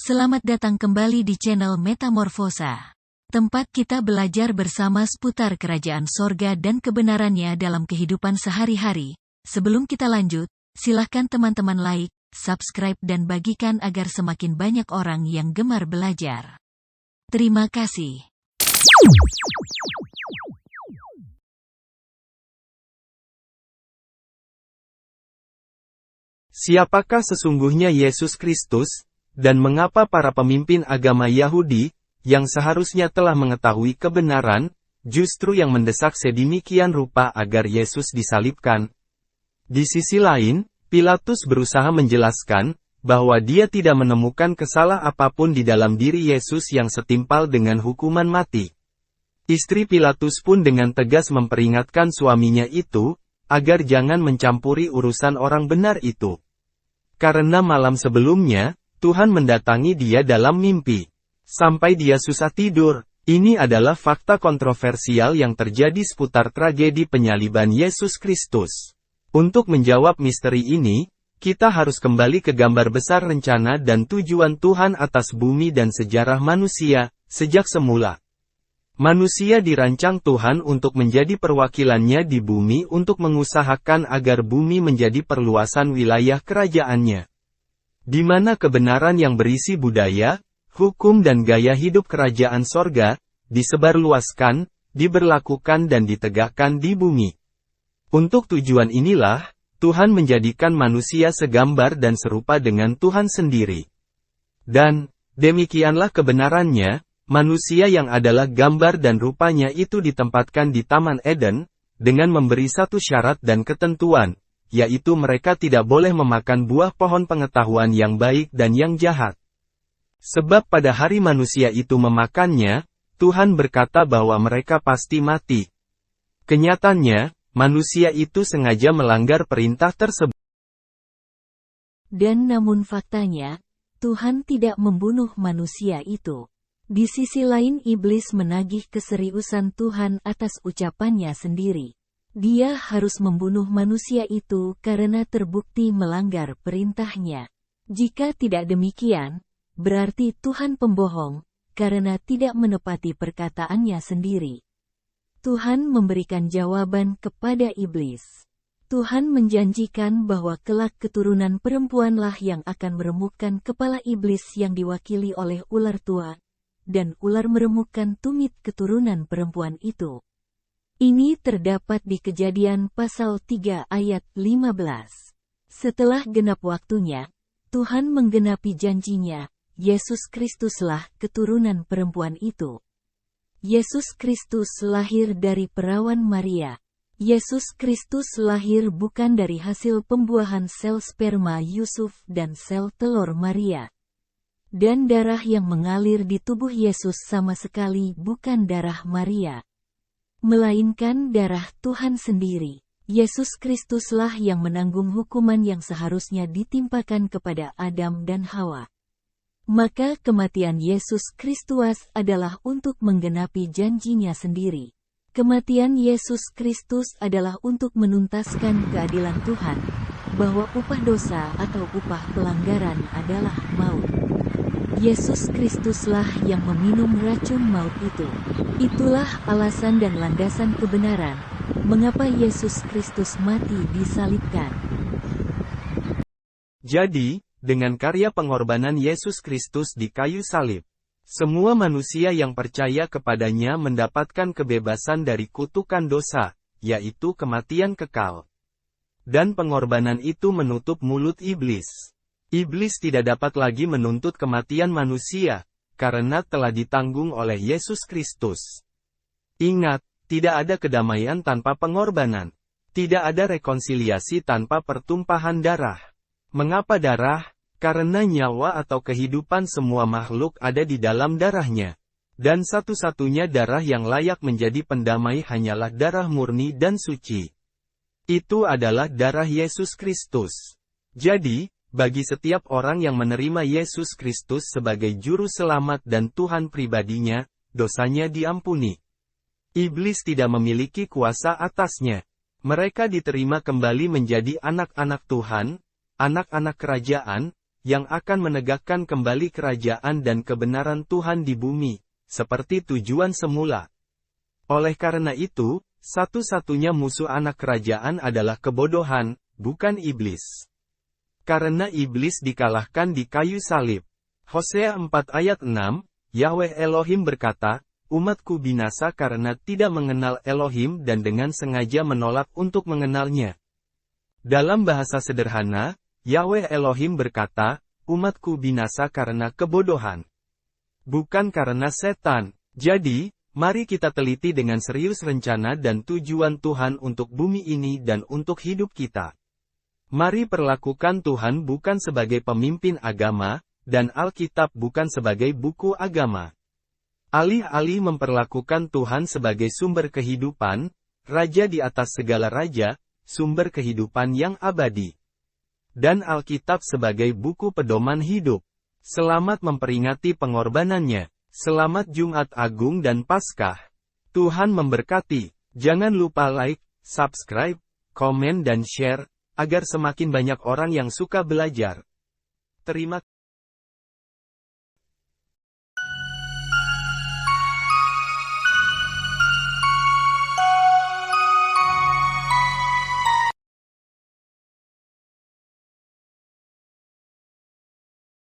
Selamat datang kembali di channel Metamorfosa. Tempat kita belajar bersama seputar kerajaan sorga dan kebenarannya dalam kehidupan sehari-hari. Sebelum kita lanjut, silahkan teman-teman like, subscribe dan bagikan agar semakin banyak orang yang gemar belajar. Terima kasih. Siapakah sesungguhnya Yesus Kristus, dan mengapa para pemimpin agama Yahudi, yang seharusnya telah mengetahui kebenaran, justru yang mendesak sedemikian rupa agar Yesus disalibkan? Di sisi lain, Pilatus berusaha menjelaskan, bahwa dia tidak menemukan kesalah apapun di dalam diri Yesus yang setimpal dengan hukuman mati. Istri Pilatus pun dengan tegas memperingatkan suaminya itu, agar jangan mencampuri urusan orang benar itu. Karena malam sebelumnya, Tuhan mendatangi dia dalam mimpi. Sampai dia susah tidur. Ini adalah fakta kontroversial yang terjadi seputar tragedi penyaliban Yesus Kristus. Untuk menjawab misteri ini, kita harus kembali ke gambar besar rencana dan tujuan Tuhan atas bumi dan sejarah manusia, sejak semula. Manusia dirancang Tuhan untuk menjadi perwakilannya di bumi untuk mengusahakan agar bumi menjadi perluasan wilayah kerajaannya. Di mana kebenaran yang berisi budaya, hukum dan gaya hidup kerajaan sorga, disebarluaskan, diberlakukan dan ditegakkan di bumi. Untuk tujuan inilah, Tuhan menjadikan manusia segambar dan serupa dengan Tuhan sendiri. Dan, demikianlah kebenarannya, manusia yang adalah gambar dan rupanya itu ditempatkan di Taman Eden, dengan memberi satu syarat dan ketentuan, yaitu mereka tidak boleh memakan buah pohon pengetahuan yang baik dan yang jahat. Sebab pada hari manusia itu memakannya, Tuhan berkata bahwa mereka pasti mati. Kenyataannya, manusia itu sengaja melanggar perintah tersebut. Dan namun faktanya, Tuhan tidak membunuh manusia itu. Di sisi lain iblis menagih keseriusan Tuhan atas ucapannya sendiri. Dia harus membunuh manusia itu karena terbukti melanggar perintahnya. Jika tidak demikian, berarti Tuhan pembohong, karena tidak menepati perkataannya sendiri. Tuhan memberikan jawaban kepada iblis. Tuhan menjanjikan bahwa kelak keturunan perempuanlah yang akan meremukkan kepala iblis yang diwakili oleh ular tua, dan ular meremukkan tumit keturunan perempuan itu. Ini terdapat di Kejadian pasal 3 ayat 15. Setelah genap waktunya, Tuhan menggenapi janjinya, Yesus Kristuslah keturunan perempuan itu. Yesus Kristus lahir dari perawan Maria. Yesus Kristus lahir bukan dari hasil pembuahan sel sperma Yusuf dan sel telur Maria. Dan darah yang mengalir di tubuh Yesus sama sekali bukan darah Maria, melainkan darah Tuhan sendiri. Yesus Kristuslah yang menanggung hukuman yang seharusnya ditimpakan kepada Adam dan Hawa. Maka kematian Yesus Kristus adalah untuk menggenapi janjinya sendiri. Kematian Yesus Kristus adalah untuk menuntaskan keadilan Tuhan, bahwa upah dosa atau upah pelanggaran adalah maut. Yesus Kristuslah yang meminum racun maut itu. Itulah alasan dan landasan kebenaran, mengapa Yesus Kristus mati disalibkan. Jadi, dengan karya pengorbanan Yesus Kristus di kayu salib, semua manusia yang percaya kepadanya mendapatkan kebebasan dari kutukan dosa, yaitu kematian kekal. Dan pengorbanan itu menutup mulut iblis. Iblis tidak dapat lagi menuntut kematian manusia, karena telah ditanggung oleh Yesus Kristus. Ingat, tidak ada kedamaian tanpa pengorbanan. Tidak ada rekonsiliasi tanpa pertumpahan darah. Mengapa darah? Karena nyawa atau kehidupan semua makhluk ada di dalam darahnya. Dan satu-satunya darah yang layak menjadi pendamai hanyalah darah murni dan suci. Itu adalah darah Yesus Kristus. Jadi, bagi setiap orang yang menerima Yesus Kristus sebagai juru selamat dan Tuhan pribadinya, dosanya diampuni. Iblis tidak memiliki kuasa atasnya. Mereka diterima kembali menjadi anak-anak Tuhan, anak-anak kerajaan, yang akan menegakkan kembali kerajaan dan kebenaran Tuhan di bumi, seperti tujuan semula. Oleh karena itu, satu-satunya musuh anak kerajaan adalah kebodohan, bukan iblis. Karena iblis dikalahkan di kayu salib. Hosea 4 ayat 6, Yahweh Elohim berkata, umatku binasa karena tidak mengenal Elohim dan dengan sengaja menolak untuk mengenalnya. Dalam bahasa sederhana, Yahweh Elohim berkata, umatku binasa karena kebodohan. Bukan karena setan. Jadi, mari kita teliti dengan serius rencana dan tujuan Tuhan untuk bumi ini dan untuk hidup kita. Mari perlakukan Tuhan bukan sebagai pemimpin agama, dan Alkitab bukan sebagai buku agama. Alih-alih memperlakukan Tuhan sebagai sumber kehidupan, Raja di atas segala raja, sumber kehidupan yang abadi. Dan Alkitab sebagai buku pedoman hidup. Selamat memperingati pengorbanannya. Selamat Jumat Agung dan Paskah. Tuhan memberkati. Jangan lupa like, subscribe, komen dan share, agar semakin banyak orang yang suka belajar. Terima kasih.